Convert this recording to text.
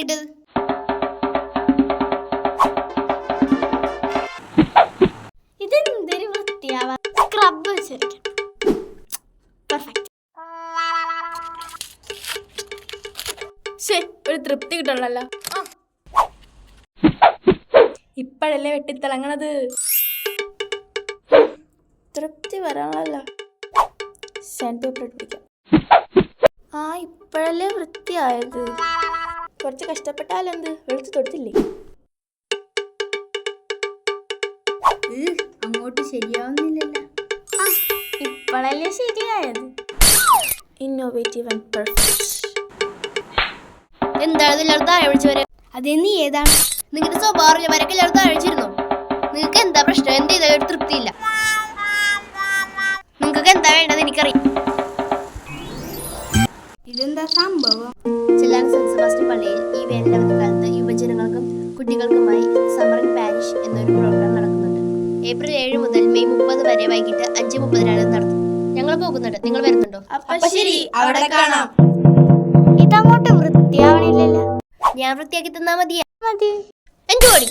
വൃത്തിയായിട്ട്? ഇതെന്തൊരു വൃത്തിയാവാ. സ്ക്രബ് വെച്ചിരിക്കും. പെർഫെക്റ്റ്. ഒരു തൃപ്തി കിട്ടണല്ലോ. ഇപ്പഴല്ലേ വെട്ടിത്തിളങ്ങണത്. തൃപ്തി വരാണല്ലോ. സാൻഡ് പേപ്പർ പിടിക്കാം. ഇപ്പഴല്ലേ വൃത്തിയായത്. കുറച്ച് കഷ്ടപ്പെട്ടാലെന്ത്, വെളുത്ത് തൊട്ടില്ലേ. അങ്ങോട്ട് ശരിയാവുന്നില്ലല്ലോ. ഇപ്പഴല്ലേ ശരിയായത്. Innovative and perfect. എന്താണ് എല്ലാവരും താഴെ വിളിച്ചു വരെ? അതേ നീ ഏതാണ്? നിങ്ങളുടെ സ്വഭാവം വരക്കെ എല്ലാവരും താഴെ വിളിച്ചിരുന്നു. നിങ്ങൾക്ക് എന്താ പ്രശ്നം? എന്ത് ചെയ്താലും ഒരു തൃപ്തിയില്ല. നിങ്ങൾക്ക് എന്താ വേണ്ടത് എനിക്കറിയാം. ഇതെന്താ സംഭവം? ചെല്ലാൻ സെന്റ് സെബാസ്റ്റ്യൻ പള്ളിയിൽ ഈ വേനലവധി കാലത്ത് യുവജനങ്ങൾക്കും കുട്ടികൾക്കുമായി സമ്മർ ഇൻ പാരിഷ് എന്നൊരു പ്രോഗ്രാം നടക്കുന്നുണ്ട്. ഏപ്രിൽ 7 മുതൽ മെയ് 30 വരെ വൈകിട്ട് 5:30 നടത്തും. ഞങ്ങൾ പോകുന്നുണ്ട്. നിങ്ങൾ വരുന്നുണ്ടോ? അപ്പൊ ശരി, അവിടെ കാണാം. ഇതങ്ങോട്ട് വൃത്തിയാവണില്ലല്ലോ. ഞാൻ വൃത്തിയാക്കി തന്നാ മതിയാ. മതി. എൻജോയ്.